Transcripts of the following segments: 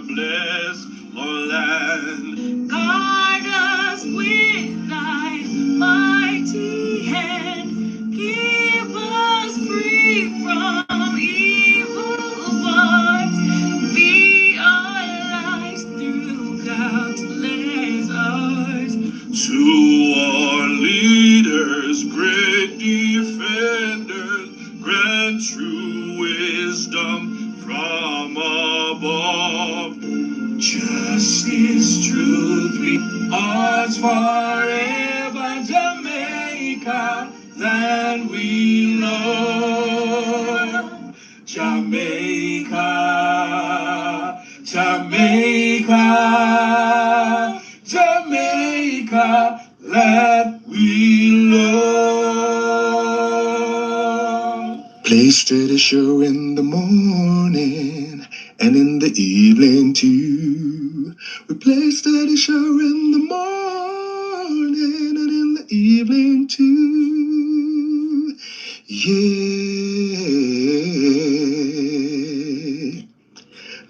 bless our land. Guide us with thy mighty hand. Keep us free from evil ones. Be our lives through countless hours. To our leaders, great defenders, grant true wisdom from above. Justice, truth, be ours forever. Jamaica, land we love. Jamaica, Jamaica, Jamaica, land we love. Play steady show in the morning and in the evening too. We play steady show in the morning and in the evening too. Yeah.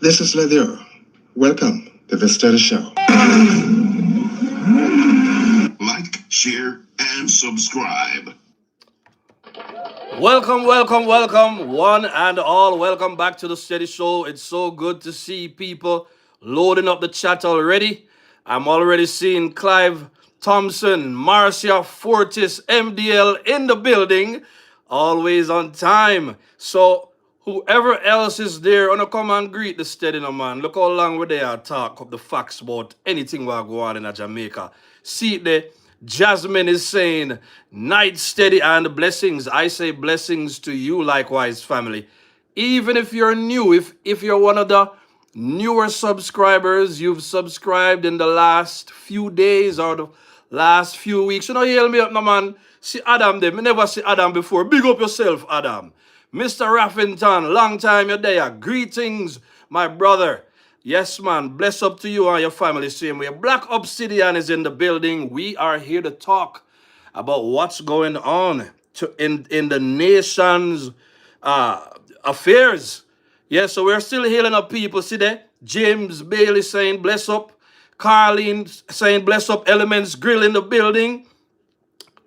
This is Leather. Welcome to the Steady Show. Like, share, and subscribe. Welcome, welcome, welcome, one and all. Welcome back to the Steady Show. It's so good to see people loading up the chat already. I'm already seeing Clive Thompson, Marcia Fortis, MDL in the building, always on time. So whoever else is there, wanna come and greet the Steady no man. Look how long we there talk up the facts about anything what go on in Jamaica. See it there. Jasmine is saying, night steady and blessings. I say blessings to you likewise, family. Even if you're new, if you're one of the newer subscribers, you've subscribed in the last few days or the last few weeks. You know, hear me up, no man. See Adam there. Me never see Adam before. Big up yourself, Adam. Mr. Raffington, long time you're there. Greetings, my brother. Yes, man. Bless up to you and your family same way. Black Obsidian is in the building. We are here to talk about what's going on in the nation's affairs. Yeah, so we're still healing up people. See there? James Bailey saying bless up. Carlene saying bless up. Elements Grill in the building.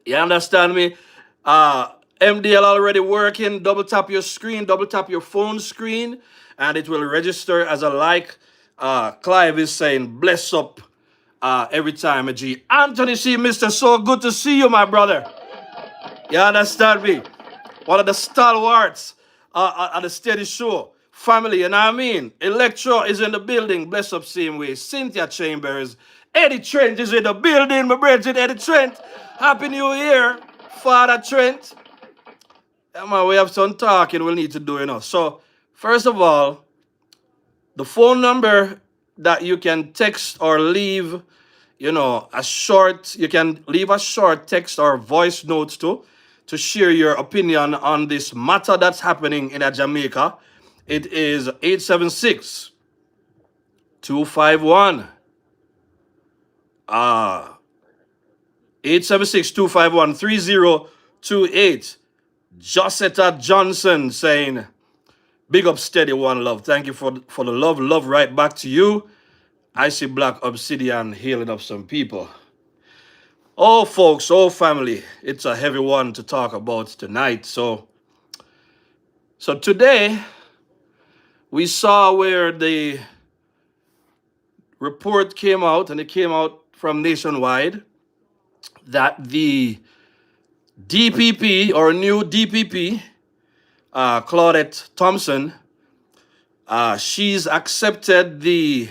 You understand me? MDL already working. Double tap your screen, double tap your phone screen, and it will register as a like. Clive is saying bless up every time, G. Anthony C. Mr. So good to see you, my brother. You understand me? One of the stalwarts at the Steady Show. Family, you know what I mean? Electro is in the building. Bless up same way. Cynthia Chambers. Eddie Trent is in the building. My brother Eddie Trent. Happy New Year, Father Trent. Yeah, man, we have some talking we'll need to do, you know. So, first of all, the phone number that you can text or leave, you know, you can leave a short text or voice notes to share your opinion on this matter that's happening in Jamaica. It is 876 251 876 3028. Josetta Johnson saying, big up steady, one love. Thank you for the love. Love right back to you. I see Black Obsidian healing up some people. Oh, folks, oh, family. It's a heavy one to talk about tonight. So today, we saw where the report came out, and it came out from Nationwide, that the DPP, or new DPP, Claudette Thompson, she's accepted the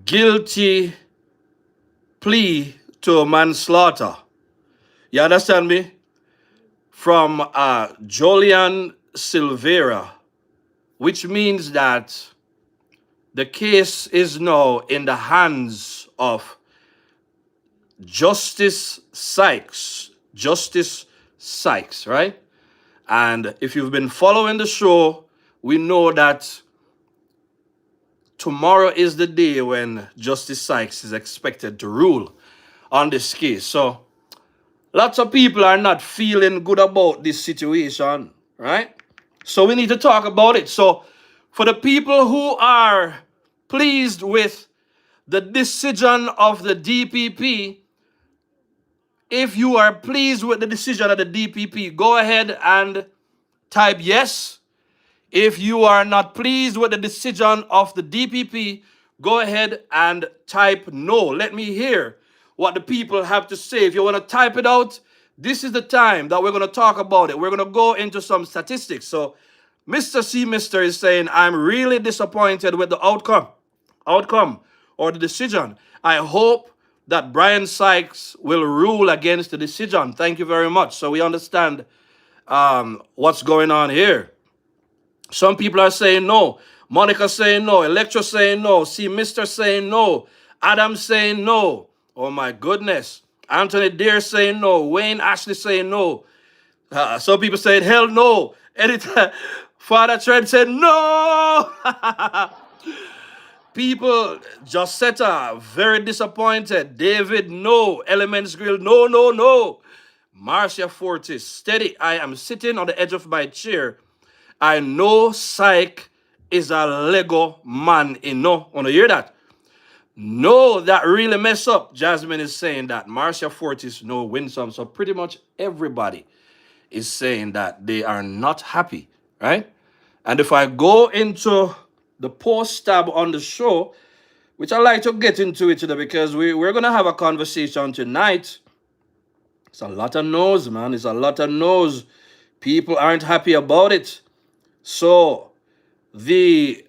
guilty plea to manslaughter. You understand me? From Jolyan Silvera, which means that the case is now in the hands of Justice Sykes. Justice Sykes, right? And if you've been following the show, we know that tomorrow is the day when Justice Sykes is expected to rule on this case. So lots of people are not feeling good about this situation, right? So we need to talk about it. So for the people who are pleased with the decision of the DPP, if you are pleased with the decision of the DPP, go ahead and type yes. If you are not pleased with the decision of the DPP, go ahead and type no. Let me hear what the people have to say. If you want to type it out, this is the time that we're going to talk about it. We're going to go into some statistics. So Mr. C. Mister is saying, I'm really disappointed with the outcome or the decision. I hope that Brian Sykes will rule against the decision. Thank you very much. So we understand what's going on here. Some people are saying no. Monica saying no. Electra saying no. C. Mister saying no. Adam saying no. Oh my goodness. Anthony Deere saying no. Wayne Ashley saying no. Some people saying hell no. Anytime. Father Trent said no. People, Josetta, very disappointed. David, no. Elements Grill, no, no, no. Marcia Fortis, steady. I am sitting on the edge of my chair. I know Psych is a Lego man. No, want to hear that? No, that really mess up. Jasmine is saying that. Marcia Fortis, no, win some. So pretty much everybody is saying that they are not happy, right? And if I go into the post tab on the show, which I like to get into it today because we're going to have a conversation tonight. It's a lot of no's, man. It's a lot of no's. People aren't happy about it. So the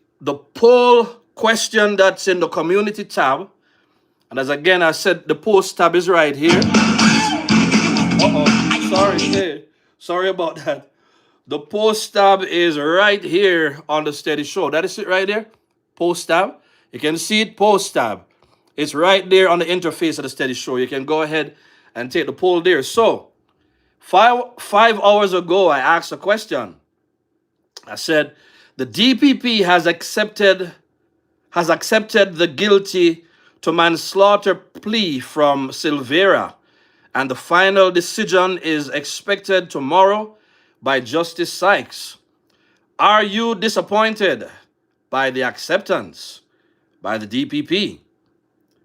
poll question that's in the community tab, and as again I said, the post tab is right here. Sorry about that. The post tab is right here on the Steady Show. That is it right there. Post tab. You can see it, post tab. It's right there on the interface of the Steady Show. You can go ahead and take the poll there. So, five hours ago, I asked a question. I said, the DPP has accepted the guilty to manslaughter plea from Silvera, and the final decision is expected tomorrow by Justice Sykes. Are you disappointed by the acceptance by the DPP?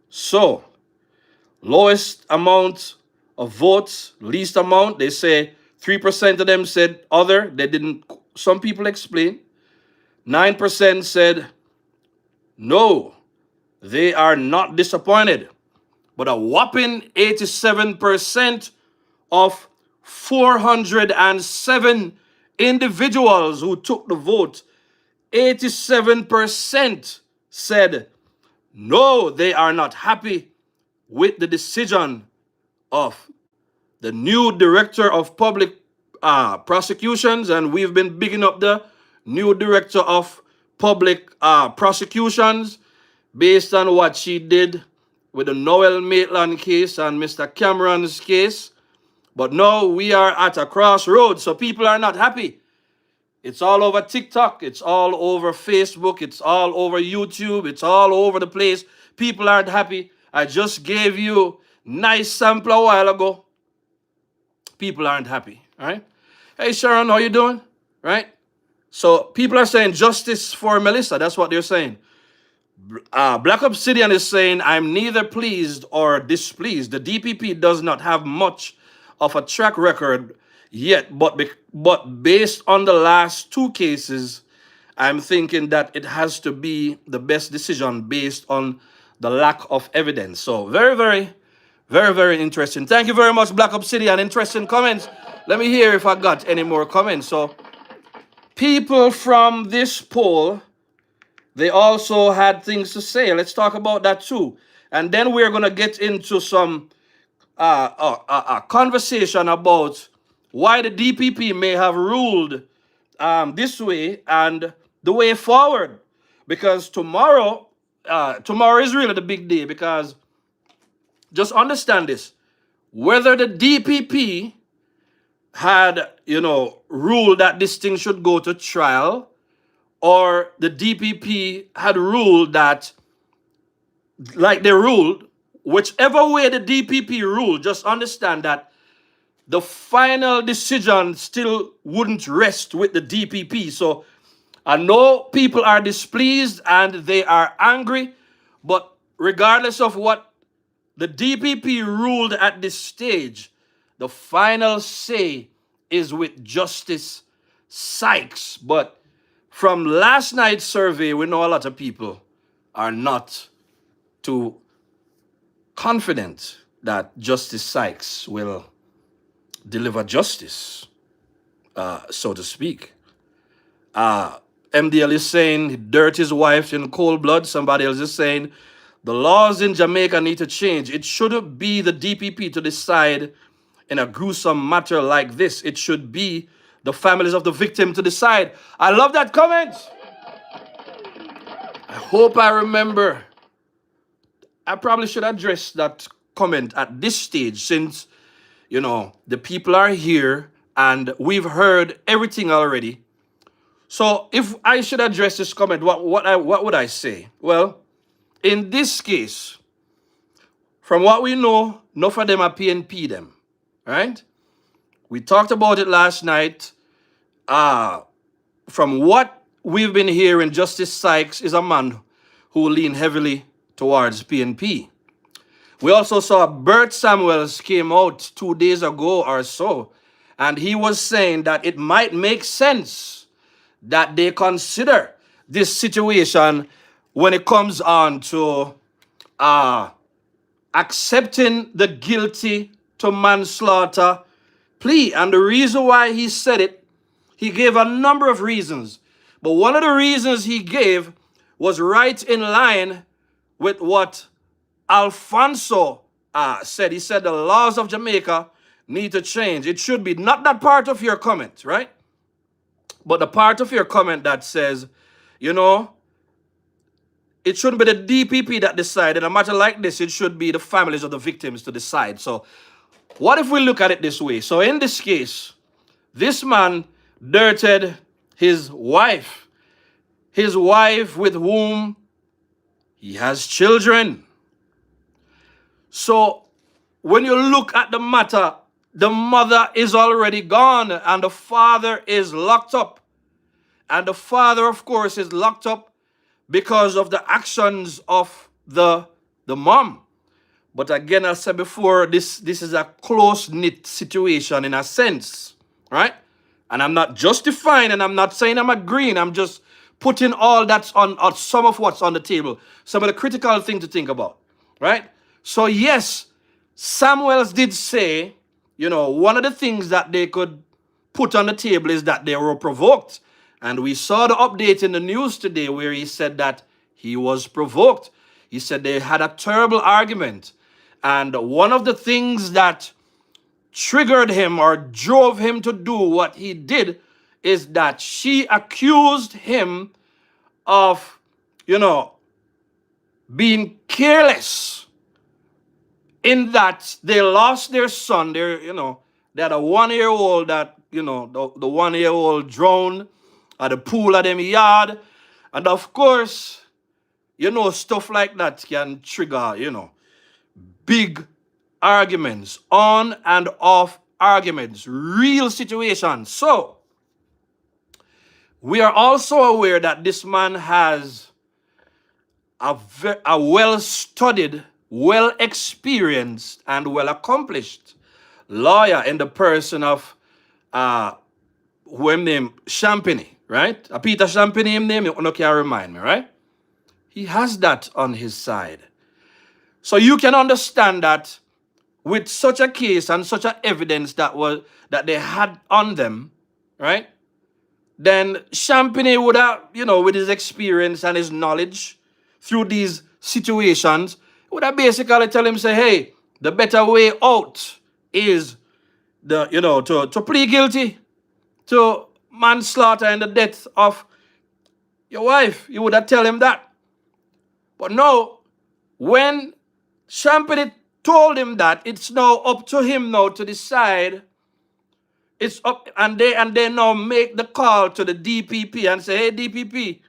So, lowest amount of votes, least amount, they say 3% of them said other. They didn't, some people explain. 9% said no, they are not disappointed. But a whopping 87% of 407 individuals who took the vote, 87% said no, they are not happy with the decision of the new director of public prosecutions, and we've been bigging up the new director of public prosecutions based on what she did with the Noel Maitland case and Mr. Cameron's case. But now we are at a crossroads, so people are not happy. It's all over TikTok, it's all over Facebook, it's all over YouTube, it's all over the place. People aren't happy. I just gave you nice sample a while ago. People aren't happy, all right? Hey, Sharon, how you doing? Right? So people are saying justice for Melissa. That's what they're saying. Black Obsidian is saying, I'm neither pleased or displeased. The DPP does not have much of a track record yet, but based on the last two cases, I'm thinking that it has to be the best decision based on the lack of evidence. So very, very, very, very interesting. Thank you very much, Black Obsidian. Interesting comments. Let me hear if I got any more comments. So people from this poll, they also had things to say. Let's talk about that too. And then we're going to get into some conversation about why the DPP may have ruled this way and the way forward. Because tomorrow is really the big day, because just understand this. Whether the DPP had, ruled that this thing should go to trial, or the DPP had ruled that, like they ruled, whichever way the DPP ruled, just understand that the final decision still wouldn't rest with the DPP. So I know people are displeased and they are angry, but regardless of what the DPP ruled at this stage, the final say is with Justice Sykes. But from last night's survey, we know a lot of people are not too confident that Justice Sykes will deliver justice, so to speak. MDL is saying he dirt his wife in cold blood. Somebody else is saying the laws in Jamaica need to change. It shouldn't be the DPP to decide in a gruesome matter like this. It should be the families of the victim to decide. I love that comment. I hope I remember. I probably should address that comment at this stage since, the people are here and we've heard everything already. So if I should address this comment, what would I say? Well, in this case, from what we know, enough of them are PNP them, right? We talked about it last night. From what we've been hearing, Justice Sykes is a man who lean heavily towards PNP. We also saw Bert Samuels came out 2 days ago or so, and he was saying that it might make sense that they consider this situation when it comes on to accepting the guilty to manslaughter plea. And the reason why he said it, he gave a number of reasons. But one of the reasons he gave was right in line with what Alfonso said. He said the laws of Jamaica need to change. It should be not that part of your comment, right? But the part of your comment that says, it shouldn't be the DPP that decide. In a matter like this, it should be the families of the victims to decide. So what if we look at it this way? So in this case, this man dirted his wife with whom he has children. So when you look at the matter, the mother is already gone and the father is locked up. And the father, of course, is locked up because of the actions of the mom. But again, I said before, this is a close-knit situation in a sense, right? And I'm not justifying and I'm not saying I'm agreeing. I'm just putting all that's on some of what's on the table, some of the critical things to think about, right? So yes, Samuels did say, one of the things that they could put on the table is that they were provoked. And we saw the update in the news today where he said that he was provoked. He said they had a terrible argument. And one of the things that triggered him or drove him to do what he did is that she accused him of, being careless in that they lost their son. They had a 1-year-old that, the 1-year-old drowned at the pool at them yard. And of course, stuff like that can trigger, big arguments, on and off arguments, real situations. So, we are also aware that this man has a well-studied, well-experienced, and well-accomplished lawyer in the person of who him name Champagny, right? Peter Champagny him name, you can remind me, right? He has that on his side. So you can understand that with such a case and such a evidence that they had on them, right? Then Champagny would have, with his experience and his knowledge through these situations, would have basically tell him, say, hey, the better way out is to plead guilty to manslaughter and the death of your wife. You would have tell him that. But no, when Champagny told him that, it's now up to him now to decide. It's up, and they now make the call to the DPP and say, hey, DPP,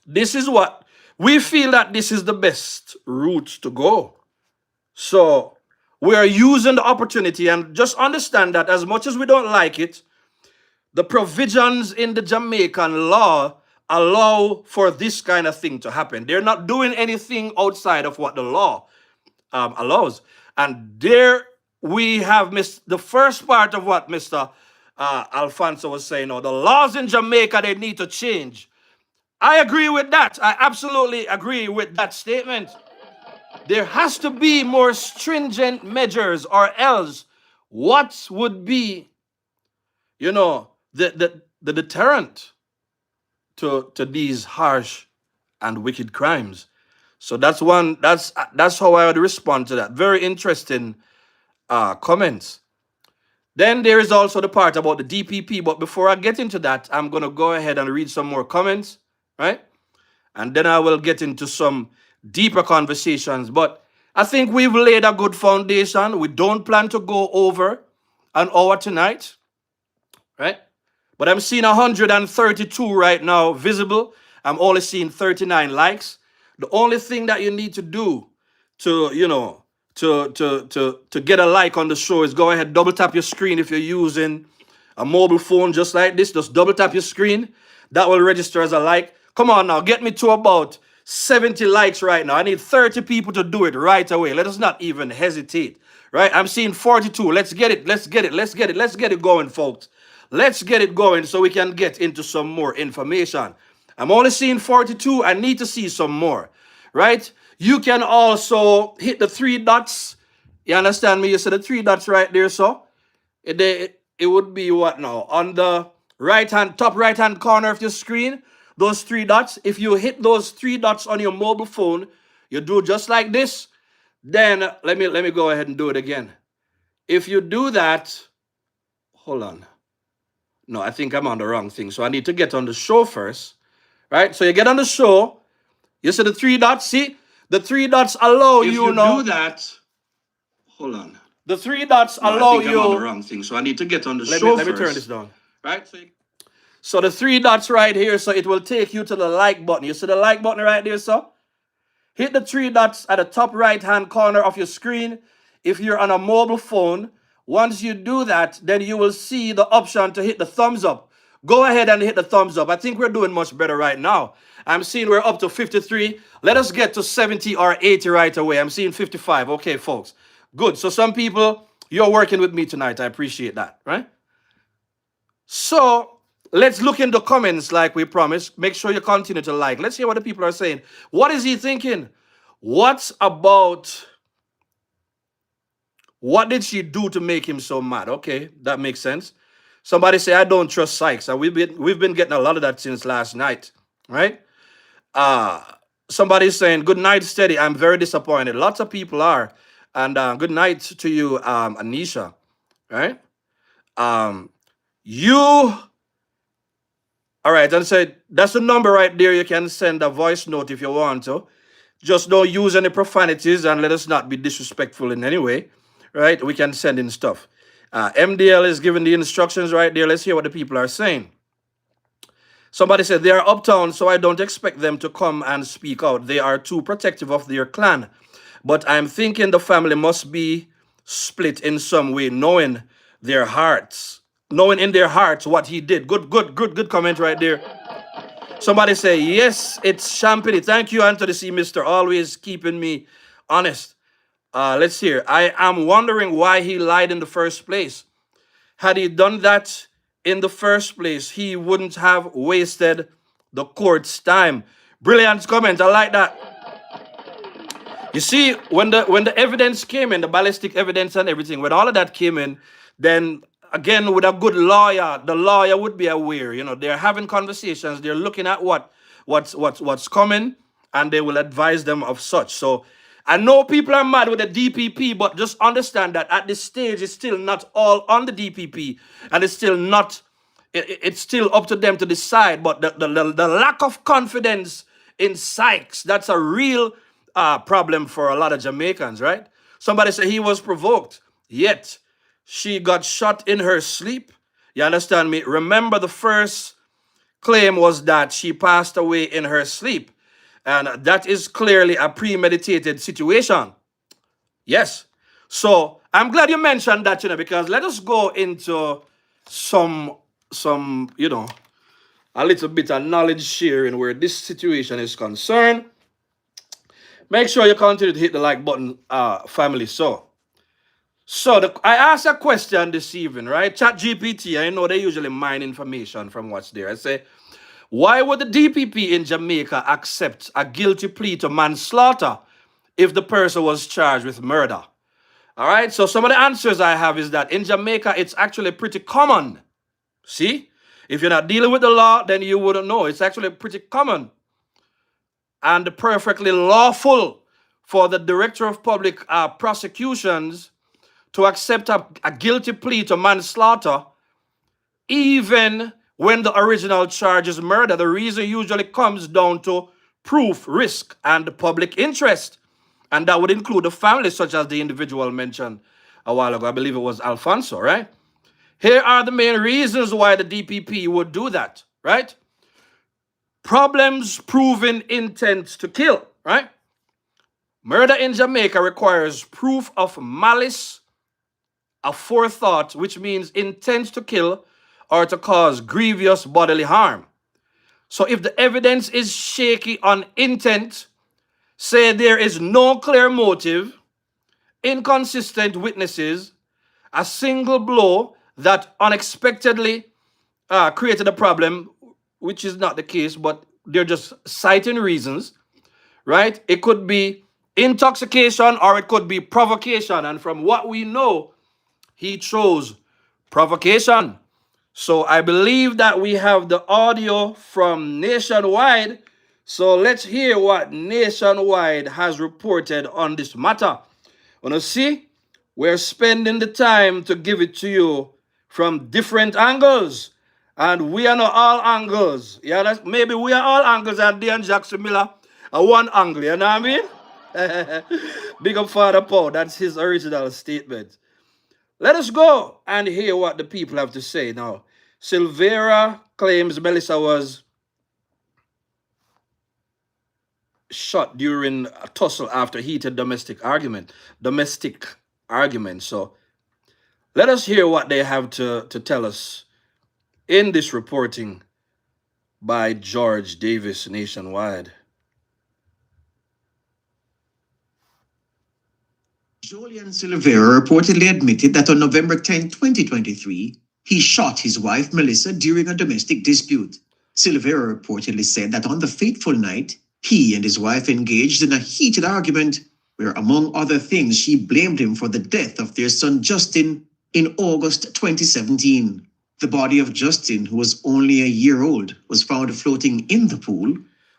this is what we feel that this is the best route to go. So we are using the opportunity, and just understand that as much as we don't like it, the provisions in the Jamaican law allow for this kind of thing to happen. They're not doing anything outside of what the law allows. And there we have missed the first part of what Mr. Alfonso was saying. The laws in Jamaica, they need to change. I agree with that. I absolutely agree with that statement. There has to be more stringent measures, or else what would be, the deterrent to these harsh and wicked crimes? So that's one. That's how I would respond to that. Very interesting comments. Then there is also the part about the DPP. But before I get into that, I'm gonna go ahead and read some more comments, right? And then I will get into some deeper conversations. But I think we've laid a good foundation. We don't plan to go over an hour tonight, right? But I'm seeing 132 right now visible. I'm only seeing 39 likes. The only thing that you need to do to, to get a like on the show is go ahead, double tap your screen. If you're using a mobile phone just like this, just double tap your screen. That will register as a like. Come on now, get me to about 70 likes right now. I need 30 people to do it right away. Let us not even hesitate, right? I'm seeing 42. Let's get it. Let's get it. Let's get it. Let's get it going, folks. Let's get it going so we can get into some more information. I'm only seeing 42. I need to see some more, right? You can also hit the three dots. You understand me? You see the three dots right there, so it would be what now? On the top right hand corner of your screen, those three dots. If you hit those three dots on your mobile phone, you do just like this. Then let me go ahead and do it again. If you do that, hold on. No, I think I'm on the wrong thing. So I need to get on the show first, right? So you get on the show. You see the three dots. See, the three dots allow If you you now. do that, hold on. The three dots No, allow I think you. I'm on the wrong thing. So I need to get on the show Let me first. turn this down. Right? So the three dots right here, so it will take you to the like button. You see the like button right there, so? Hit the three dots at the top right-hand corner of your screen. If you're on a mobile phone, once you do that, then you will see the option to hit the thumbs up. Go ahead and hit the thumbs up. I think we're doing much better right now. I'm seeing we're up to 53. Let us get to 70 or 80 right away. I'm seeing 55. Okay, folks. Good. So some people, you're working with me tonight. I appreciate that, right? So let's look in the comments like we promised. Make sure you continue to like. Let's hear what the people are saying. What is he thinking? What did she do to make him so mad? Okay, that makes sense. Somebody say, I don't trust Sykes. And we've been getting a lot of that since last night, right? Somebody's saying, good night, Steady. I'm very disappointed. Lots of people are. And good night to you, Anisha, right? All right, and say that's the number right there. You can send a voice note if you want to. Just don't use any profanities and let us not be disrespectful in any way, right? We can send in stuff. MDL is giving the instructions right there. Let's hear what the people are saying. Somebody said they are uptown, so I don't expect them to come and speak out. They are too protective of their clan. But I'm thinking the family must be split in some way, knowing in their hearts what he did. Good comment right there. Somebody say, yes, it's Champagne. Thank you, Anthony C. Mr. Always keeping me honest. Let's hear. I am wondering why he lied in the first place. Had he done that in the first place, he wouldn't have wasted the court's time. Brilliant comment. I like that. You see, when the evidence came in, the ballistic evidence and everything, when all of that came in, then again, with a good lawyer, the lawyer would be aware. They're having conversations. They're looking at what's coming, and they will advise them of such. So I know people are mad with the DPP, but just understand that at this stage, it's still not all on the DPP, and it's still not. It's still up to them to decide. But the lack of confidence in Sykes, that's a real problem for a lot of Jamaicans, right? Somebody said he was provoked, yet she got shot in her sleep. You understand me? Remember, the first claim was that she passed away in her sleep. And that is clearly a premeditated situation. Yes. So I'm glad you mentioned that, because let us go into some some, a little bit of knowledge sharing where this situation is concerned. Make sure you continue to hit the like button, family. So I asked a question this evening, right? Chat GPT, I know they usually mine information from what's there. I say, why would the DPP in Jamaica accept a guilty plea to manslaughter if the person was charged with murder? All right, so some of the answers I have is that in Jamaica, it's actually pretty common. See? If you're not dealing with the law, then you wouldn't know. It's actually pretty common and perfectly lawful for the Director of Public Prosecutions to accept a guilty plea to manslaughter even when the original charge is murder. The reason usually comes down to proof, risk, and public interest. And that would include the family, such as the individual mentioned a while ago. I believe it was Alfonso, right? Here are the main reasons why the DPP would do that, right? Problems proving intent to kill, right? Murder in Jamaica requires proof of malice, aforethought, which means intent to kill or to cause grievous bodily harm. So if the evidence is shaky on intent, say there is no clear motive, inconsistent witnesses, a single blow that unexpectedly created a problem, which is not the case, but they're just citing reasons, right? It could be intoxication or it could be provocation. And from what we know, he chose provocation. So I believe that we have the audio from Nationwide. So let's hear what Nationwide has reported on this matter. Wanna see? We're spending the time to give it to you from different angles. And we are not all angles. Yeah, maybe we are all angles and Dan Jackson Miller are one angle, you know what I mean? Big up Father Paul, that's his original statement. Let us go and hear what the people have to say. Now, Silvera claims Melissa was shot during a tussle after heated domestic argument. So let us hear what they have to tell us in this reporting by George Davis, Nationwide. Jolyan Silvera reportedly admitted that on November 10, 2023, he shot his wife Melissa during a domestic dispute. Silvera reportedly said that on the fateful night, he and his wife engaged in a heated argument where, among other things, she blamed him for the death of their son Justin in August 2017. The body of Justin, who was only a year old, was found floating in the pool.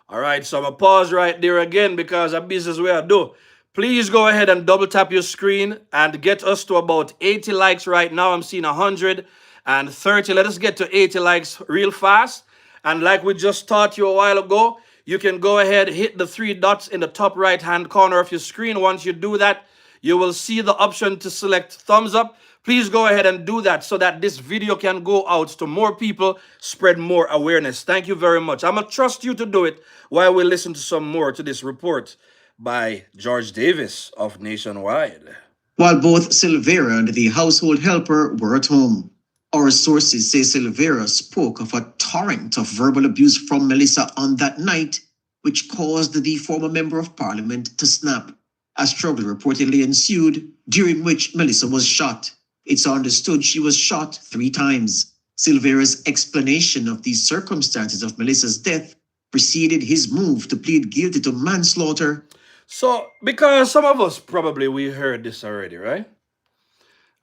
All right, so I'm going to pause right there again because a business we are do. Please go ahead and double tap your screen and get us to about 80 likes right now. I'm seeing 130. Let us get to 80 likes real fast. And like we just taught you a while ago, you can go ahead, hit the 3 dots in the top right-hand corner of your screen. Once you do that, you will see the option to select thumbs up. Please go ahead and do that so that this video can go out to more people, spread more awareness. Thank you very much. I'm going to trust you to do it while we listen to some more to this report by George Davis of Nationwide. While both Silvera and the household helper were at home. Our sources say Silvera spoke of a torrent of verbal abuse from Melissa on that night, which caused the former member of parliament to snap. A struggle reportedly ensued, during which Melissa was shot. It's understood she was shot 3 times. Silvera's explanation of the circumstances of Melissa's death preceded his move to plead guilty to manslaughter. So, because some of us probably we heard this already, right?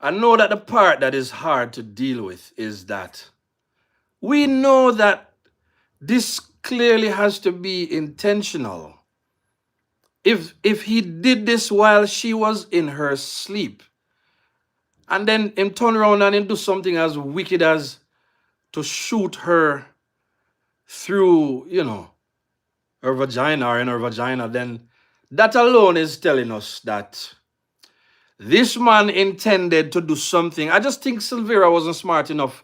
I know that the part that is hard to deal with is that we know that this clearly has to be intentional. If he did this while she was in her sleep, and then him turn around and him do something as wicked as to shoot her through, her vagina or in her vagina, then that alone is telling us that this man intended to do something. I just think Silvera wasn't smart enough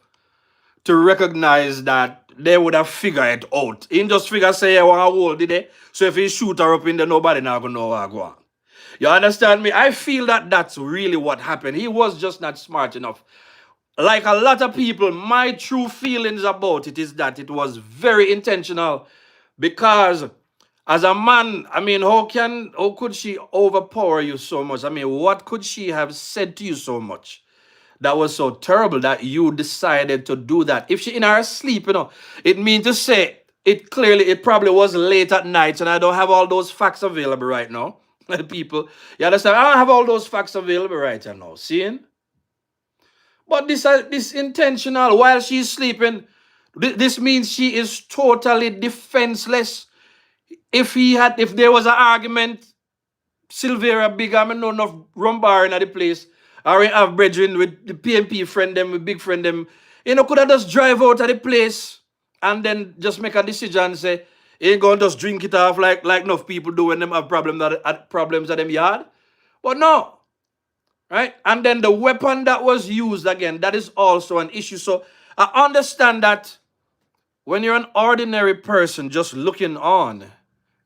to recognize that they would have figured it out. He just figure say, I want to hold did they? So if he shoot her up in there, nobody now gonna know what go on. You understand me? I feel that that's really what happened. He was just not smart enough. like a lot of people, my true feelings about it is that it was very intentional because as a man, I mean, how could she overpower you so much? I mean, what could she have said to you so much that was so terrible that you decided to do that? If she in her sleep, it means to say it probably was late at night, and I don't have all those facts available right now. People, you understand? I don't have all those facts available right now. Seeing? But this intentional while she's sleeping. This means she is totally defenseless. If there was an argument, Silvera big, I mean, no enough rum bar in the place, or have brethren with the PNP friend them, with big friend them, could have just drive out of the place and then just make a decision and say, ain't gonna just drink it off like enough people do when them have problems at them yard. But no, right? And then the weapon that was used again, that is also an issue. So I understand that when you're an ordinary person just looking on,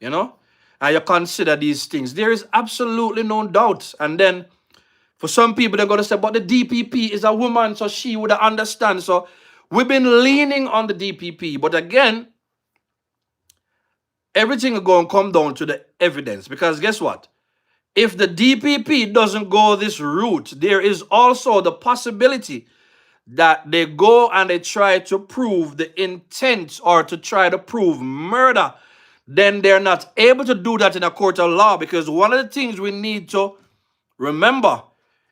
and you consider these things, there is absolutely no doubt. And then for some people, they're going to say, but the DPP is a woman, so she would understand. So we've been leaning on the DPP. But again, everything is going to come down to the evidence. Because guess what? If the DPP doesn't go this route, there is also the possibility that they go and they try to prove the intent or to try to prove murder. Then they're not able to do that in a court of law, because one of the things we need to remember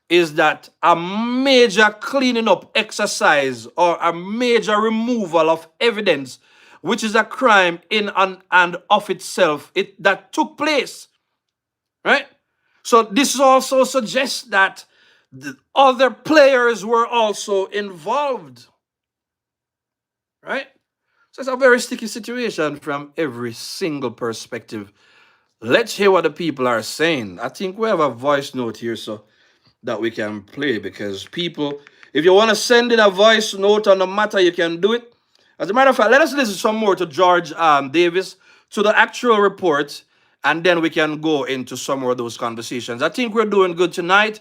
is that a major cleaning up exercise or a major removal of evidence, which is a crime in and of itself, that took place, right? So this also suggests that the other players were also involved, right? So it's a very sticky situation from every single perspective. Let's hear what the people are saying. I think we have a voice note here so that we can play, because people, if you want to send in a voice note on the matter, you can do it. As a matter of fact, let us listen some more to George Davis, to the actual report, and then we can go into some more of those conversations. I think we're doing good tonight.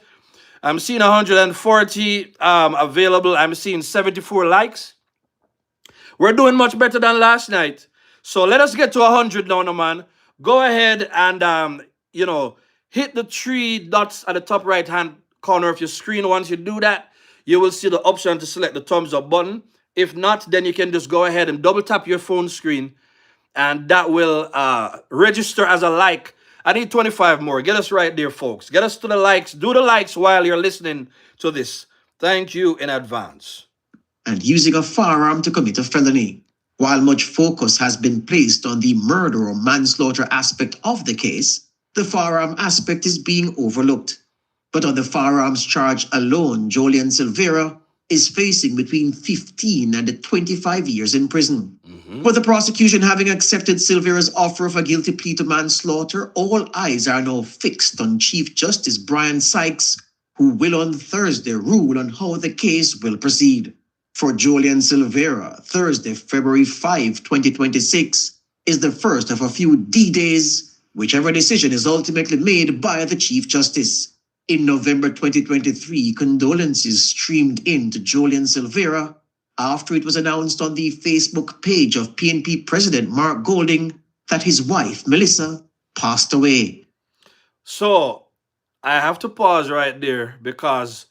I'm seeing 140 available. I'm seeing 74 likes. We're doing much better than last night. So let us get to 100 now, no man. Go ahead and, hit the 3 dots at the top right-hand corner of your screen. Once you do that, you will see the option to select the thumbs up button. If not, then you can just go ahead and double tap your phone screen, and that will register as a like. I need 25 more. Get us right there, folks. Get us to the likes. Do the likes while you're listening to this. Thank you in advance. And using a firearm to commit a felony. While much focus has been placed on the murder or manslaughter aspect of the case, the firearm aspect is being overlooked. But on the firearms charge alone, Jolyan Silvera is facing between 15 and 25 years in prison. With the prosecution having accepted Silvera's offer of a guilty plea to manslaughter, all eyes are now fixed on Chief Justice Brian Sykes, who will on Thursday rule on how the case will proceed. For Jolyan Silvera, Thursday, February 5, 2026, is the first of a few D-days, whichever decision is ultimately made by the Chief Justice. In November 2023, condolences streamed in to Jolyan Silvera after it was announced on the Facebook page of PNP President Mark Golding that his wife, Melissa, passed away. So I have to pause right there, because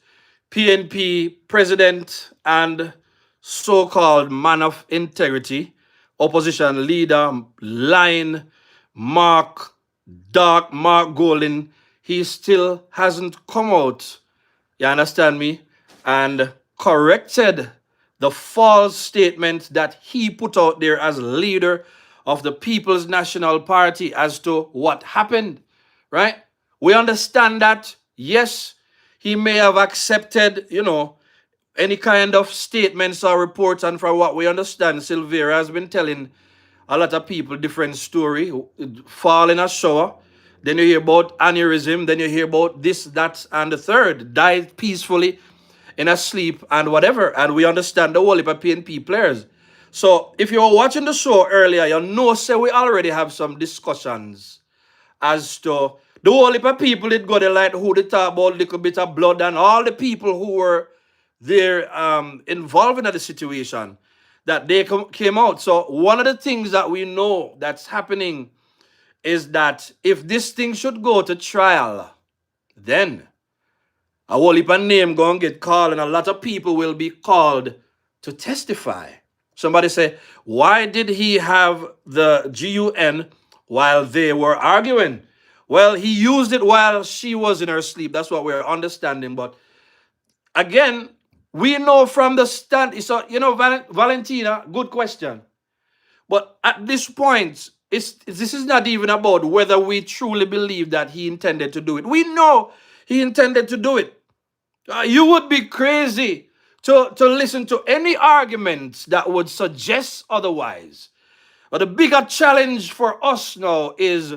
PNP President and so-called man of integrity, opposition leader, Mark Golding, he still hasn't come out, you understand me, and corrected the false statement that he put out there as leader of the People's National Party as to what happened, right? We understand that, yes, he may have accepted, any kind of statements or reports, and from what we understand, Silvera has been telling a lot of people different story, fall in a shower, then you hear about aneurysm, then you hear about this, that, and the third, died peacefully in a sleep and whatever, and we understand the whole heap of PNP players. So if you were watching the show earlier, say we already have some discussions as to the whole heap of people that go there, like who they talk about little bit of blood, and all the people who were their involvement in the situation, that they came out. So one of the things that we know that's happening is that if this thing should go to trial, then a whole heap of name going to get called, and a lot of people will be called to testify. Somebody say, why did he have the GUN while they were arguing? Well, he used it while she was in her sleep. That's what we're understanding. But again, we know from the stand. So, Valentina, good question. But at this point, this is not even about whether we truly believe that he intended to do it. We know he intended to do it. You would be crazy to listen to any arguments that would suggest otherwise. But the bigger challenge for us now is,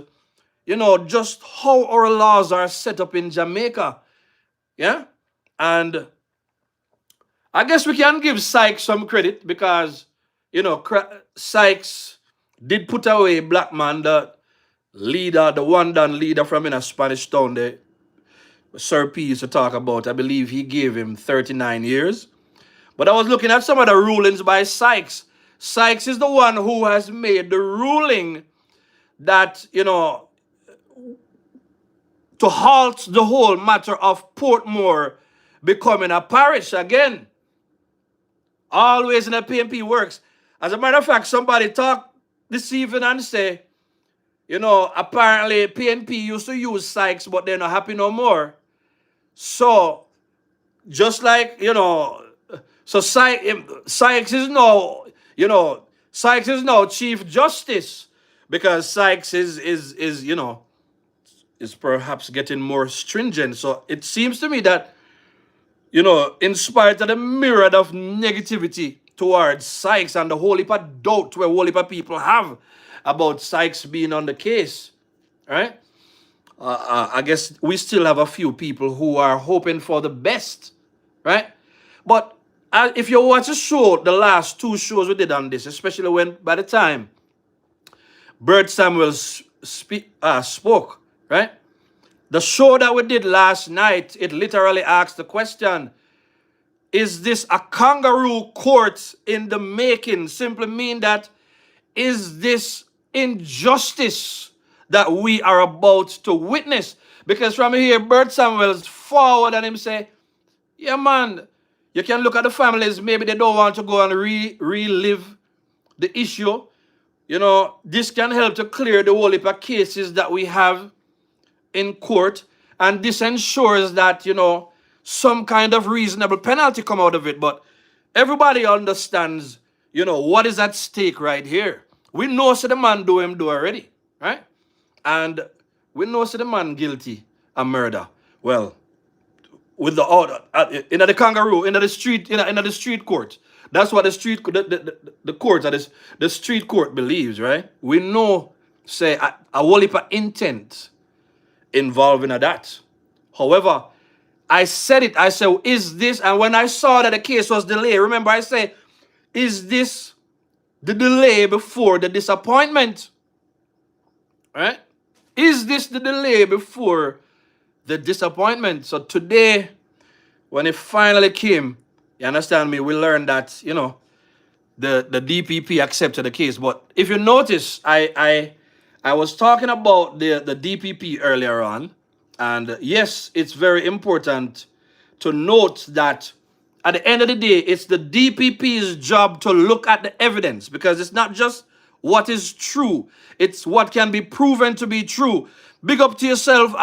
just how our laws are set up in Jamaica. Yeah? And I guess we can give Sykes some credit because, Sykes did put away black man, the leader, the one done leader from in a Spanish town there. Sir P used to talk about. I believe he gave him 39 years. But I was looking at some of the rulings by Sykes. Sykes is the one who has made the ruling that, to halt the whole matter of Portmore becoming a parish again. Always in the PNP works. As a matter of fact, somebody talked this evening and say, apparently PNP used to use Sykes, but they're not happy no more. So, just like, so Sykes is now, Sykes is now Chief Justice because Sykes is perhaps getting more stringent. So it seems to me that, in spite of the myriad of negativity towards Sykes and the whole heap of doubt where whole heap of people have about Sykes being on the case, right? I guess we still have a few people who are hoping for the best, right? But if you watch the show, the last two shows we did on this, especially when by the time Bert Samuels spoke, right? The show that we did last night, it literally asked the question, is this a kangaroo court in the making? Simply mean that, is this injustice that we are about to witness? Because from here, Bert Samuels forward and him say, yeah, man, you can look at the families, maybe they don't want to go and relive the issue. This can help to clear the whole heap of cases that we have in court, and this ensures that, some kind of reasonable penalty come out of it. But everybody understands, what is at stake right here. We know so the man do already, right? And we know so the man guilty of murder. Well, with the order in the kangaroo, in the street, in the street court. That's what the court, the street court believes, right? We know, say, a whole heap of intent involving that. However, I said, is this, and when I saw that the case was delayed, remember I said, is this the delay before the disappointment? Right? Is this the delay before the disappointment? So today, when it finally came, you understand me, we learned that, the DPP accepted the case. But if you notice, I was talking about the DPP earlier on, and yes, it's very important to note that at the end of the day, it's the DPP's job to look at the evidence, because it's not just what is true, it's what can be proven to be true. Big up to yourself,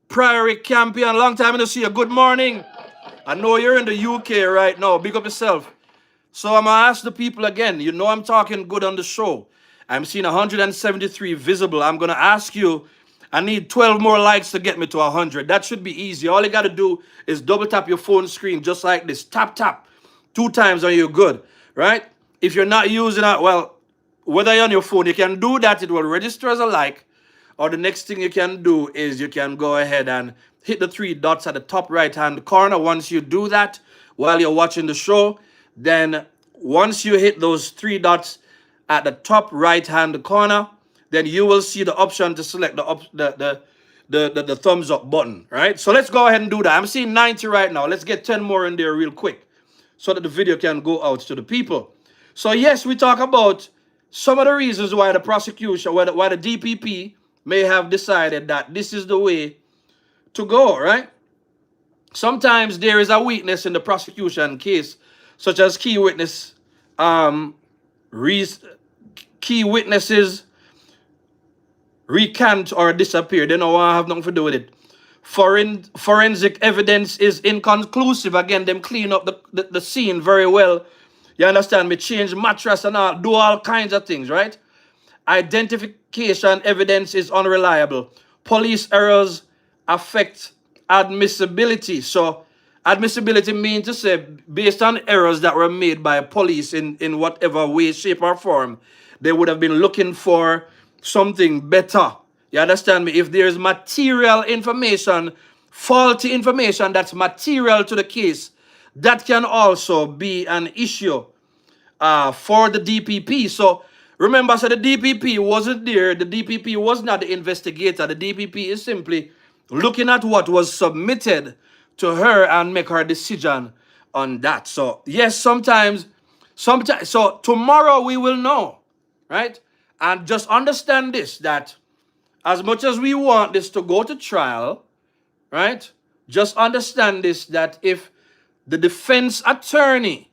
Priory Campion. Long time to see you. Good morning. I know you're in the UK right now. Big up yourself. So I'm going to ask the people again. I'm talking good on the show. I'm seeing 173 visible. I'm going to ask you, I need 12 more likes to get me to 100. That should be easy. All you got to do is double tap your phone screen just like this. Tap, tap. 2 times and you're good, right? If you're not using it, well, whether you're on your phone, you can do that. It will register as a like. Or the next thing you can do is you can go ahead and hit the 3 dots at the top right-hand corner. Once you do that while you're watching the show, then once you hit those 3 dots at the top right-hand corner, then you will see the option to select the the thumbs up button, right? So let's go ahead and do that. I'm seeing 90 right now. Let's get 10 more in there real quick so that the video can go out to the people. So yes, we talk about some of the reasons why the prosecution, why the DPP may have decided that this is the way to go, right? Sometimes there is a weakness in the prosecution case, such as key witnesses recant or disappear. They don't want to have nothing to do with it. Forensic evidence is inconclusive. Again, them clean up the scene very well. You understand me? Change mattress and all, do all kinds of things, right? Identification evidence is unreliable. Police errors affect admissibility. So admissibility means to say, based on errors that were made by police in whatever way, shape, or form, they would have been looking for something better. You understand me? If there's material information, faulty information that's material to the case, that can also be an issue for the DPP. So remember, so the DPP wasn't there. The DPP was not the investigator. The DPP is simply looking at what was submitted to her and make her decision on that. So yes, sometimes, so tomorrow we will know, right? And just understand this, that as much as we want this to go to trial, right? Just understand this, that if the defense attorney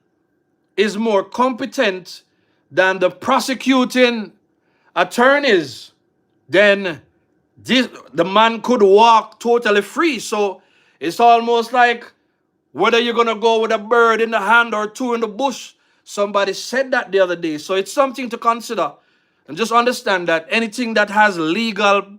is more competent than the prosecuting attorneys, then the man could walk totally free. So it's almost like whether you're going to go with a bird in the hand or two in the bush. Somebody said that the other day. So it's something to consider. And just understand that anything that has legal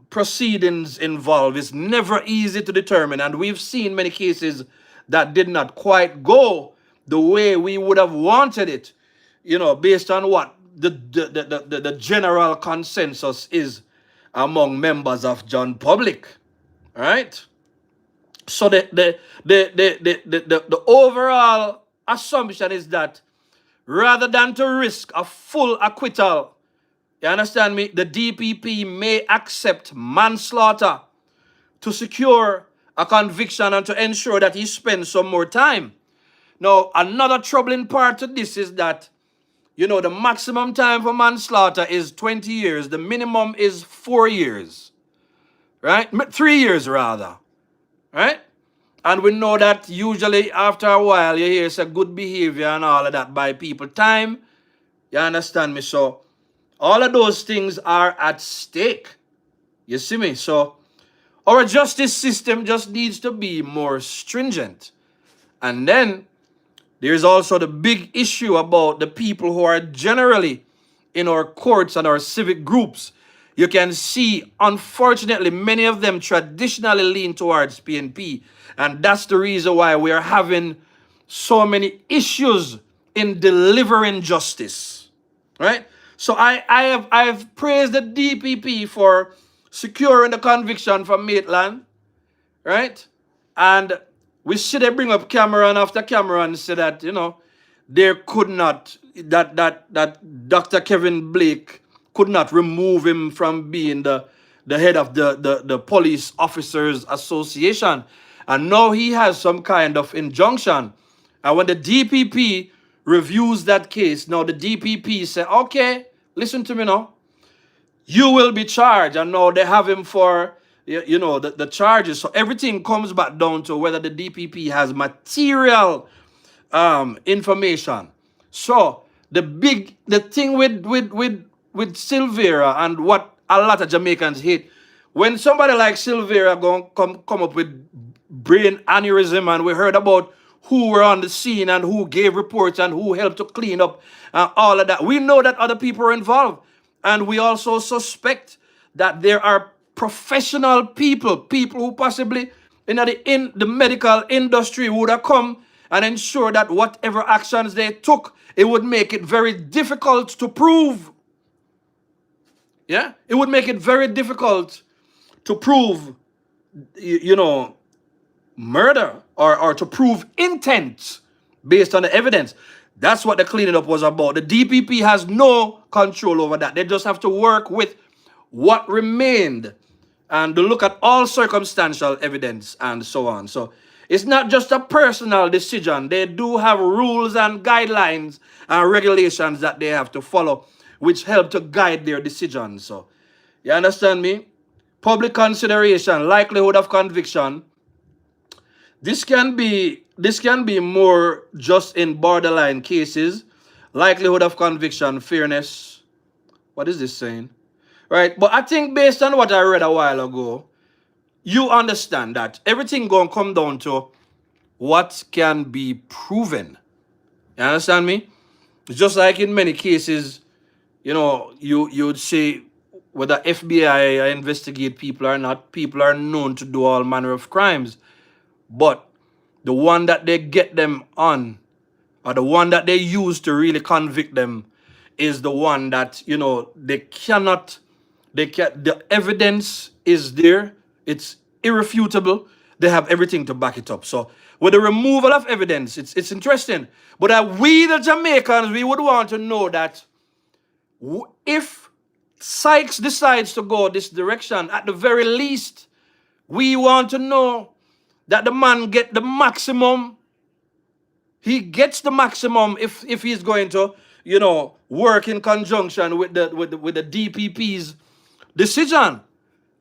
proceedings involved is never easy to determine. And we've seen many cases that did not quite go the way we would have wanted it, based on what the general consensus is among members of John Public. All right. So the overall assumption is that rather than to risk a full acquittal, you understand me, the DPP may accept manslaughter to secure a conviction and to ensure that he spends some more time. Now, another troubling part to this is that, the maximum time for manslaughter is 20 years. The minimum is 4 years, right? 3 years rather, right? And we know that usually after a while you hear some good behavior and all of that by people. Time, you understand me? So all of those things are at stake. You see me? So our justice system just needs to be more stringent. And then there's also the big issue about the people who are generally in our courts and our civic groups. You can see, unfortunately, many of them traditionally lean towards PNP. And that's the reason why we are having so many issues in delivering justice, right? So I have praised the DPP for securing the conviction from Maitland, right? And we see they bring up Cameron after Cameron say that, there could not, that Dr. Kevin Blake could not remove him from being the head of the Police Officers Association. And now he has some kind of injunction. And when the DPP reviews that case, now the DPP say, okay, listen to me now. You will be charged. And now they have him for, the charges. So everything comes back down to whether the DPP has material information. So the thing with Silvera and what a lot of Jamaicans hate, when somebody like Silvera come up with brain aneurysm, and we heard about who were on the scene and who gave reports and who helped to clean up all of that. We know that other people are involved. And we also suspect that there are professional people who possibly in the medical industry would have come and ensure that whatever actions they took, it would make it very difficult to prove. Yeah? It would make it very difficult to prove, murder or to prove intent based on the evidence. That's what the cleaning up was about. The DPP has no control over that. They just have to work with what remained and to look at all circumstantial evidence and so on. So it's not just a personal decision. They do have rules and guidelines and regulations that they have to follow, which help to guide their decisions. So you understand me? Public consideration, likelihood of conviction. This can be more just in borderline cases. Likelihood of conviction, fairness. What is this saying? Right? But I think based on what I read a while ago, you understand that everything gonna come down to what can be proven. You understand me? Just like in many cases, you'd say whether FBI investigate people or not, people are known to do all manner of crimes. But the one that they get them on, or the one that they use to really convict them, is the one that the evidence is there, it's irrefutable, they have everything to back it up. So with the removal of evidence, it's interesting. But we the Jamaicans, we would want to know that if Sykes decides to go this direction, at the very least, we want to know that the man get the maximum. He gets the maximum if he's going to, work in conjunction with the DPP's decision.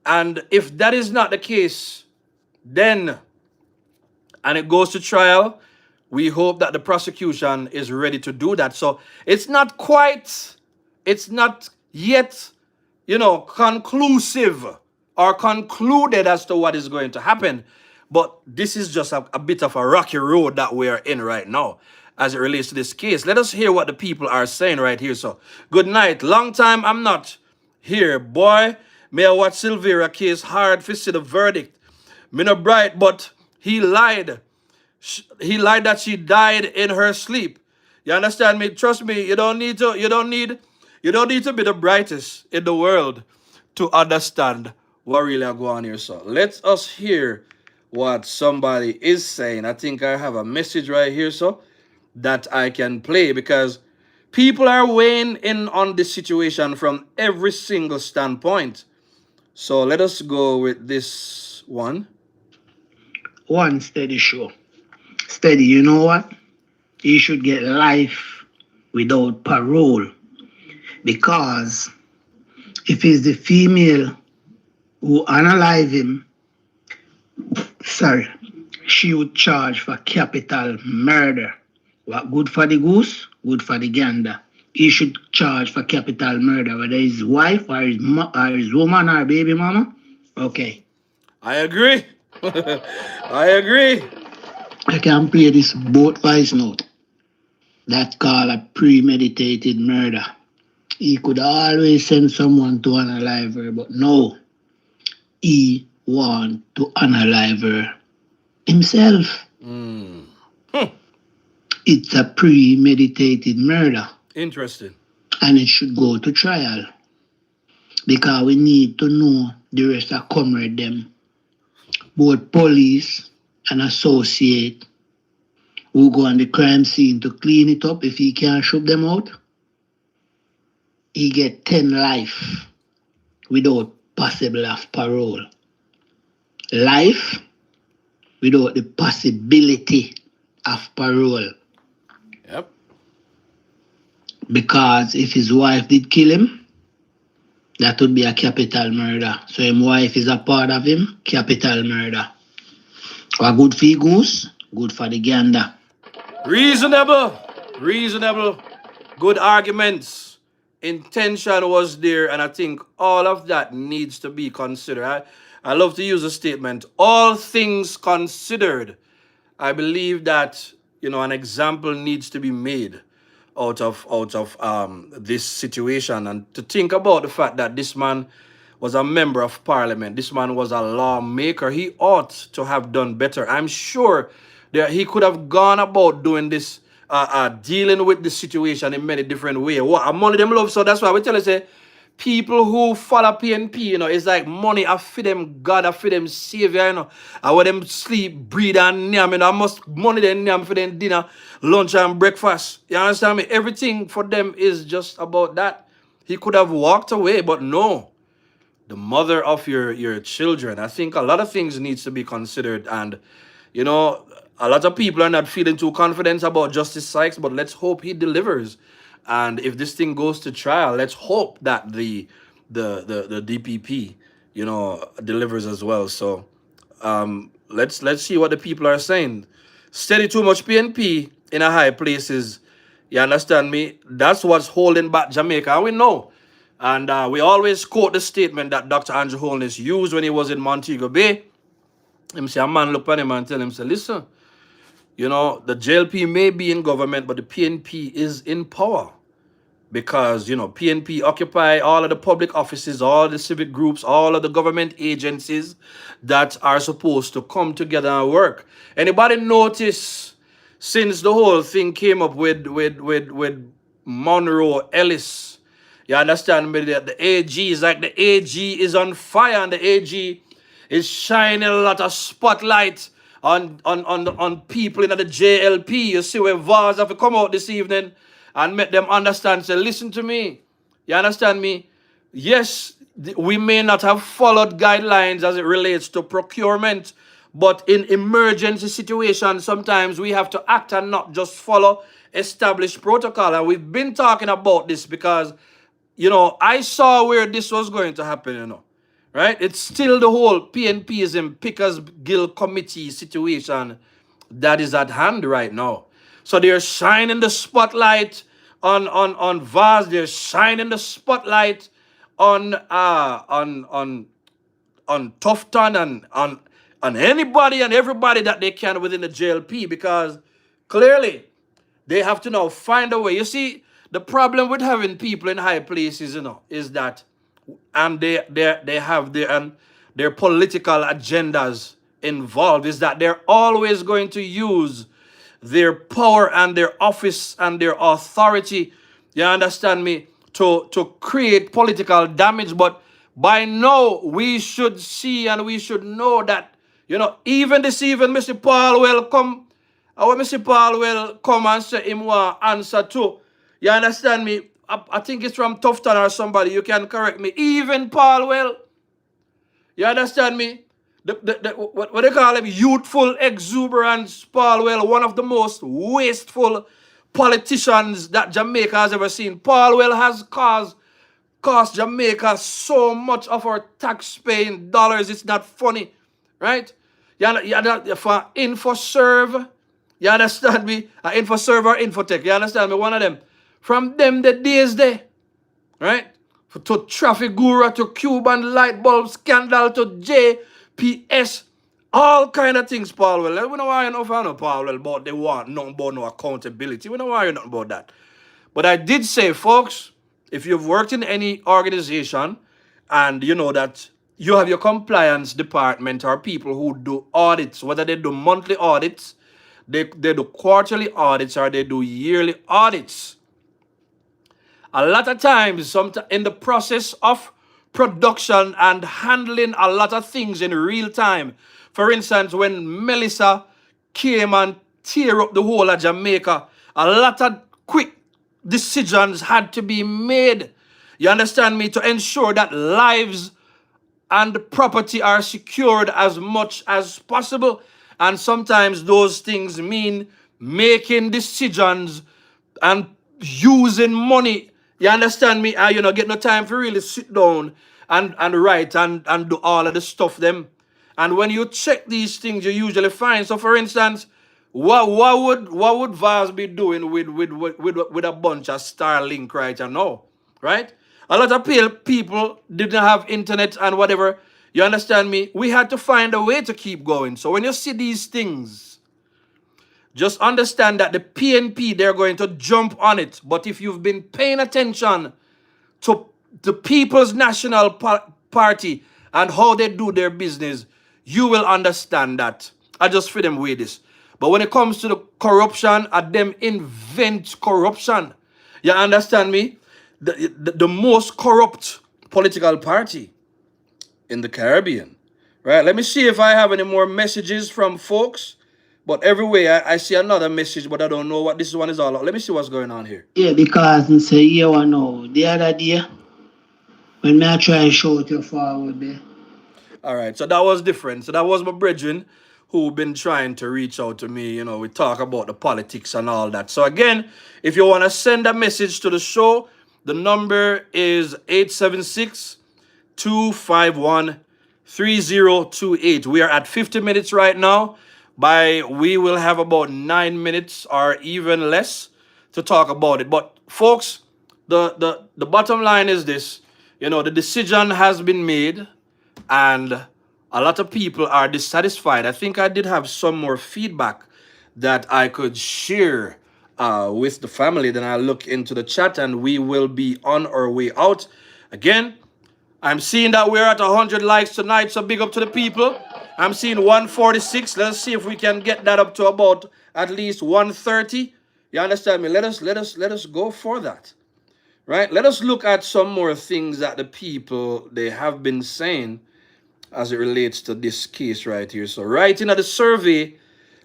And if that is not the case, then, and it goes to trial, we hope that the prosecution is ready to do that. So it's not yet, conclusive or concluded as to what is going to happen. But this is just a bit of a rocky road that we are in right now as it relates to this case. Let us hear what the people are saying right here. So, good night. Long time I'm not here, boy. May I watch Silvera case hard for see the verdict. Me no bright, but he lied. He lied that she died in her sleep. You understand me? Trust me, you don't need to be the brightest in the world to understand what really are going on here. So let us hear what somebody is saying. I think I have a message right here, so that I can play, because people are weighing in on this situation from every single standpoint. So let us go with this one. One steady show. Steady, you know what? He should get life without parole. Because if it's the female who unalive him, she would charge for capital murder. What good for the goose, good for the gander. He should charge for capital murder, whether his wife or his woman or baby mama. Okay. I agree. I agree. I can play this both voice note. That's called a premeditated murder. He could always send someone to unalive her, but no. He want to unalive her himself. It's a premeditated murder. Interesting. And it should go to trial. Because we need to know the rest of comrade them. Both police and associate who go on the crime scene to clean it up. If he can't shoot them out, he get 10 life without possible of parole. Life without the possibility of parole. Yep. Because if his wife did kill him, that would be a capital murder. So his wife is a part of him, capital murder. Or good for the goose, good for the gander. Reasonable. Good arguments. Intention was there, and I think all of that needs to be considered. I love to use a statement, all things considered. I believe that, an example needs to be made out of this situation, and to think about the fact that this man was a member of parliament, this man was a lawmaker. He ought to have done better. I'm sure that he could have gone about doing this, dealing with the situation in many different ways. What money them love, so that's why we tell you, say, people who follow PNP, it's like money I feed them God, I feed them Savior, I want them sleep, breathe, and yam, I must money them yam for them dinner, lunch, and breakfast. You understand me? Everything for them is just about that. He could have walked away, but no. the mother of your children. I think a lot of things needs to be considered, and you know, a lot of people are not feeling too confident about Justice Sykes, but let's hope he delivers. And if this thing goes to trial, let's hope that the DPP, you know, delivers as well. So let's see what the people are saying. Steady too much PNP in a high places. You understand me? That's what's holding back Jamaica, and we know. And we always quote the statement that Dr. Andrew Holness used when he was in Montego Bay. Him say, a man look at him and tell him, say, listen, you know, the JLP may be in government, but the PNP is in power. Because, you know, PNP occupy all of the public offices, all the civic groups, all of the government agencies that are supposed to come together and work. Anybody notice since the whole thing came up with Monroe Ellis, you understand me, that the AG is like the AG is on fire, and the AG is shining a lot of spotlight on people in the JLP. You see where VARs have to come out this evening and make them understand, say, listen to me. You understand me? Yes, we may not have followed guidelines as it relates to procurement, but in emergency situations, sometimes we have to act and not just follow established protocol. And we've been talking about this because, you know, I saw where this was going to happen, you know. Right? It's still the whole PNPism, Pickers Guild Committee situation that is at hand right now. So they're shining the spotlight on VAS, they're shining the spotlight on Tufton and on anybody and everybody that they can within the JLP, because clearly they have to now find a way. You see, the problem with having people in high places, you know, is that and they have their political agendas involved, is that they're always going to use their power and their office and their authority, you understand me, to create political damage. But by now we should see and we should know that, you know, even this evening Mr. Paul will come, our Mr. Paul will come and say him want answer to, you understand me, I think it's from Tufton or somebody, you can correct me. Even Paul will, you understand me? What they call him, youthful exuberance, Paul Well, one of the most wasteful politicians that Jamaica has ever seen. Paul Well has cost Jamaica so much of our tax-paying dollars, it's not funny, right? For InfoServe, you understand me? InfoServe or Infotech, you understand me? One of them. From them the days there, right? To Traffic Guru, to Cuban light bulb scandal, to JPS, all kind of things, Paul Well. We don't worry enough about Paul Well, but they want nothing about no accountability. We don't worry nothing about that. But I did say, folks, if you've worked in any organization and you know that you have your compliance department or people who do audits, whether they do monthly audits, they do quarterly audits, or they do yearly audits. A lot of times, in the process of production and handling a lot of things in real time. For instance, when Melissa came and tear up the whole of Jamaica, a lot of quick decisions had to be made, you understand me, to ensure that lives and property are secured as much as possible. And sometimes those things mean making decisions and using money, you understand me, you know, get no time for really sit down and write and do all of the stuff them. And when you check these things, you usually find, so for instance, what would VAS be doing with a bunch of Starlink right now, right? A lot of people didn't have internet and whatever, you understand me? We had to find a way to keep going. So when you see these things, just understand that the PNP, they're going to jump on it. But if you've been paying attention to the People's National Party and how they do their business, you will understand that. I just feel them with this. But when it comes to the corruption, them invent corruption. You understand me? The most corrupt political party in the Caribbean. Right? Let me see if I have any more messages from folks. But everywhere I see another message, but I don't know what this one is all about. Let me see what's going on here. Yeah, because you say you know the other day When I try and shout you forward there. All right, so that was different. So that was my brethren who been trying to reach out to me. You know, we talk about the politics and all that. So again, if you want to send a message to the show, the number is 876-251-3028. We are at 50 minutes right now. We will have about 9 minutes or even less to talk about it. But folks, the bottom line is this. You know, the decision has been made and a lot of people are dissatisfied. I think I did have some more feedback that I could share with the family. Then I look into the chat and we will be on our way out. Again, I'm seeing that we're at 100 likes tonight, so big up to the people. I'm seeing 146. Let's see if we can get that up to about at least 130. You understand me? Let us go for that. Right? Let us look at some more things that the people they have been saying as it relates to this case right here. So right in the survey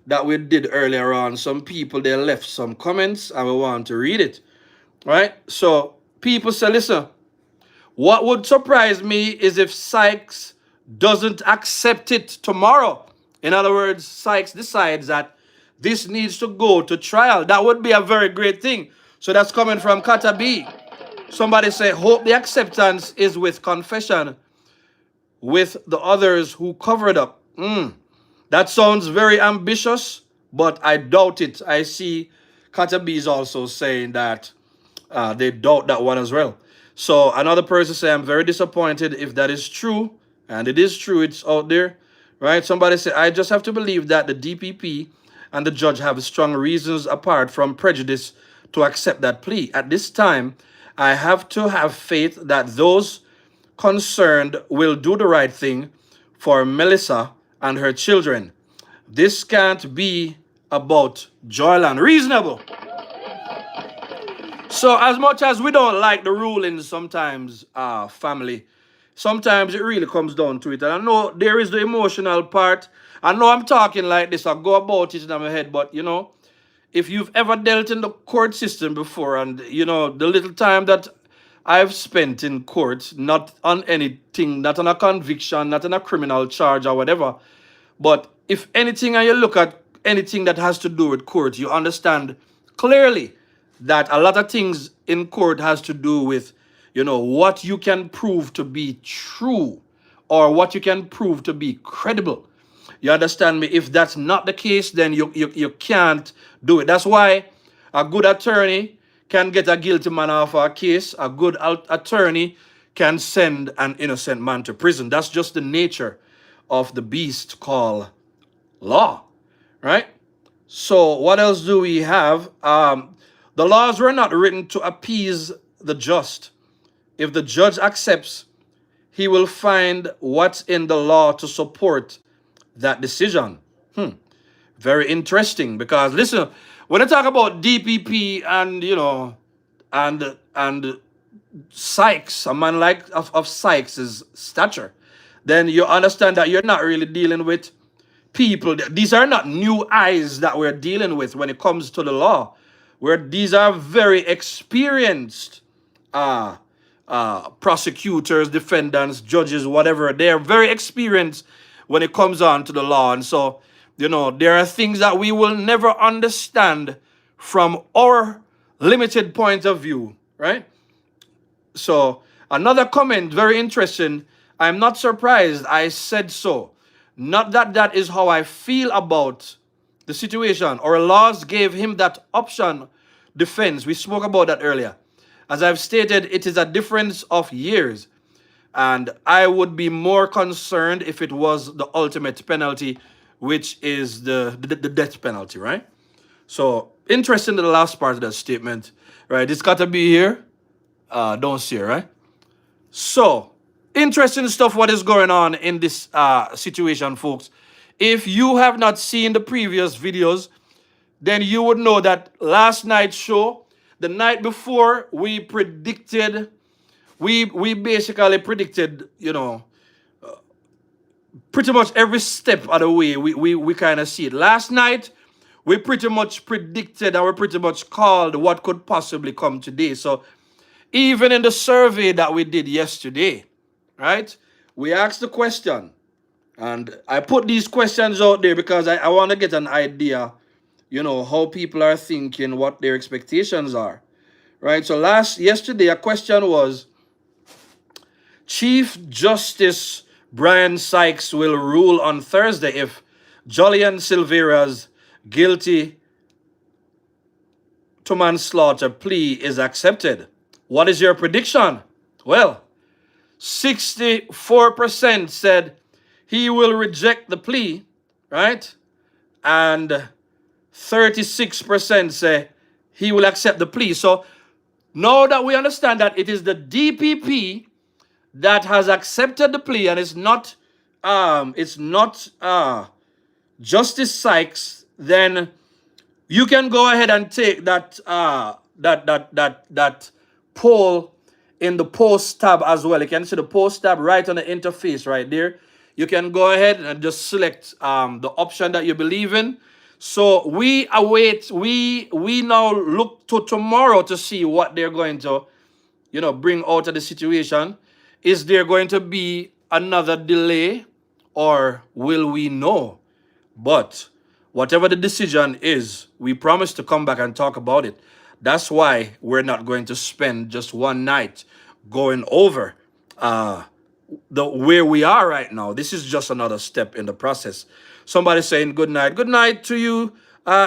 that we did earlier on, some people they left some comments and we want to read it. Right? So people say, listen, what would surprise me is if Sykes doesn't accept it tomorrow. In other words, Sykes decides that this needs to go to trial. That would be a very great thing. So that's coming from Kata B. Somebody say, hope the acceptance is with confession with the others who covered up. That sounds very ambitious, but I doubt it. I see Kata B is also saying that they doubt that one as well. So another person say, I'm very disappointed if that is true. And it is true, it's out there. Right? Somebody say, I just have to believe that the DPP and the judge have strong reasons apart from prejudice to accept that plea. At this time, I have to have faith that those concerned will do the right thing for Melissa and her children. This can't be about Jolyan. Reasonable. So as much as we don't like the rulings sometimes, family, sometimes it really comes down to it. And I know there is the emotional part. I know I'm talking like this, I go about it in my head, but you know, if you've ever dealt in the court system before and you know, the little time that I've spent in court, not on anything, not on a conviction, not on a criminal charge or whatever, but if anything and you look at anything that has to do with court, you understand clearly that a lot of things in court has to do with, you know, what you can prove to be true or what you can prove to be credible. You understand me? If that's not the case, then you can't do it. That's why a good attorney can get a guilty man off a case. A good attorney can send an innocent man to prison. That's just the nature of the beast called law, right? So what else do we have? The laws were not written to appease the just. If the judge accepts, he will find what's in the law to support that decision. Very interesting, because listen, when I talk about DPP and you know and Sykes, a man like of Sykes' stature, then you understand that you're not really dealing with people. These are not new eyes that we're dealing with when it comes to the law, where these are very experienced prosecutors, defendants, judges, whatever. They're very experienced when it comes on to the law. And so, you know, there are things that we will never understand from our limited point of view, right? So another comment, very interesting. I'm not surprised. I said so. Not that that is how I feel about the situation. Our laws gave him that option defense. We spoke about that earlier. As I've stated, it is a difference of years. And I would be more concerned if it was the ultimate penalty, which is the death penalty, right? So, interesting to the last part of that statement, right? It's got to be here. Don't see it, right? So, interesting stuff what is going on in this situation, folks. If you have not seen the previous videos, then you would know that last night's show, the night before, we predicted, we basically predicted, you know, pretty much every step of the way we kind of see it. Last night, we pretty much predicted and we pretty much called what could possibly come today. So even in the survey that we did yesterday, right? We asked the question, and I put these questions out there because I want to get an idea, how people are thinking, what their expectations are, right? So yesterday, a question was, Chief Justice Brian Sykes will rule on Thursday if Jolyan Silvera's guilty to manslaughter plea is accepted. What is your prediction? Well, 64% said he will reject the plea, right? And 36% say he will accept the plea. So now that we understand that it is the DPP that has accepted the plea, and it's not Justice Sykes, then you can go ahead and take that poll in the post tab as well. You can see the post tab right on the interface right there. You can go ahead and just select the option that you believe in. So we await, we now look to tomorrow to see what they're going to, bring out of the situation. Is there going to be another delay, or will we know? But whatever the decision is, we promise to come back and talk about it. That's why we're not going to spend just one night going over where we are right now. This is just another step in the process. Somebody saying good night. Good night to you,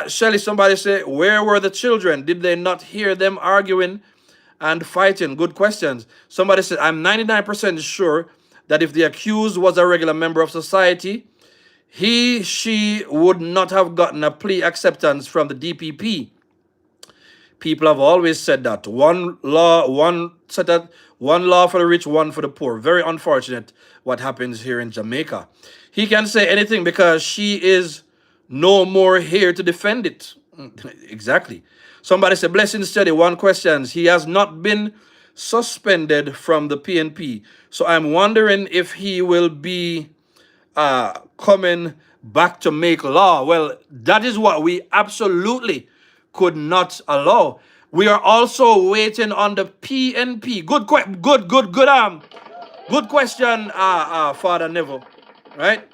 Shelly. Somebody say, where were the children? Did they not hear them arguing and fighting? Good questions. Somebody said, I'm 99% sure that if the accused was a regular member of society, she would not have gotten a plea acceptance from the DPP. People have always said that. One law for the rich, one for the poor. Very unfortunate what happens here in Jamaica. He can say anything because she is no more here to defend it. Exactly. Somebody said, blessing study, one question. He has not been suspended from the PNP. So I'm wondering if he will be coming back to make law. Well, that is what we absolutely could not allow. We are also waiting on the PNP. Good question, Father Neville. Right?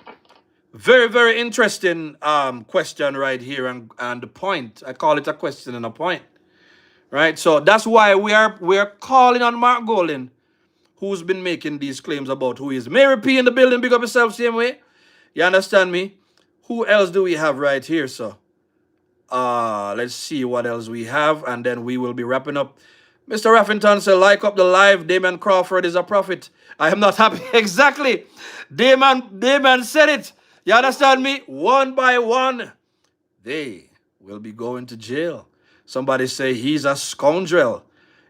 Very, very interesting question right here, and the point. I call it a question and a point. Right? So that's why we are calling on Mark Golden, who's been making these claims about who is Mary P in the building. Big up yourself same way. You understand me? Who else do we have right here, sir? Let's see what else we have, and then we will be wrapping up. Mr. Raffington said, like up the live. Damon Crawford is a prophet. I am not happy. Exactly. Damon said it. You understand me? One by one, they will be going to jail. Somebody say he's a scoundrel.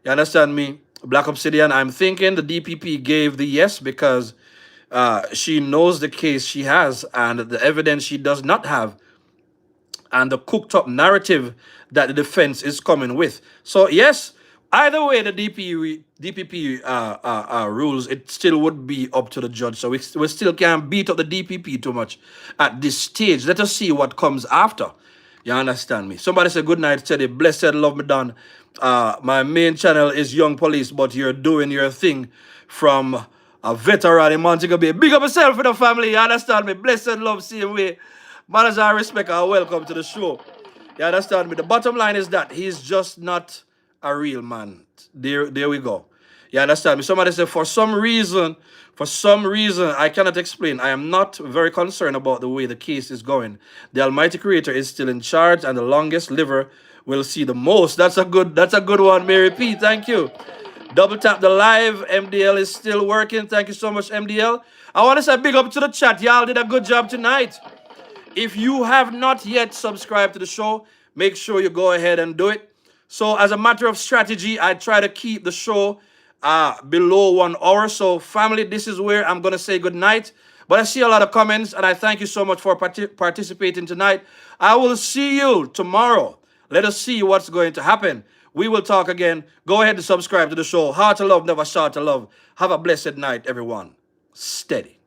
You understand me? Black Obsidian, I'm thinking the DPP gave the yes because she knows the case she has and the evidence she does not have, and the cooked up narrative that the defense is coming with. So yes, either way the DPP rules, it still would be up to the judge. So we still can't beat up the DPP too much at this stage. Let us see what comes after. You understand me? Somebody said, good night, Teddy. Blessed love me done. My main channel is Young Police, but you're doing your thing from a veteran in Montego Bay. Big up yourself for the family. You understand me? Blessed love, same way. Manners and respect are welcome to the show. You understand me? The bottom line is that he's just not a real man. There we go. You understand me? Somebody said, for some reason, I cannot explain. I am not very concerned about the way the case is going. The Almighty Creator is still in charge, and the longest liver will see the most. That's a good one, Mary P. Thank you. Double tap the live. MDL is still working. Thank you so much, MDL. I want to say big up to the chat. Y'all did a good job tonight. If you have not yet subscribed to the show, make sure you go ahead and do it. So as a matter of strategy, I try to keep the show below 1 hour. So family, this is where I'm going to say good night. But I see a lot of comments, and I thank you so much for participating tonight. I will see you tomorrow. Let us see what's going to happen. We will talk again. Go ahead and subscribe to the show. Heart of love, never short of love. Have a blessed night, everyone. Steady.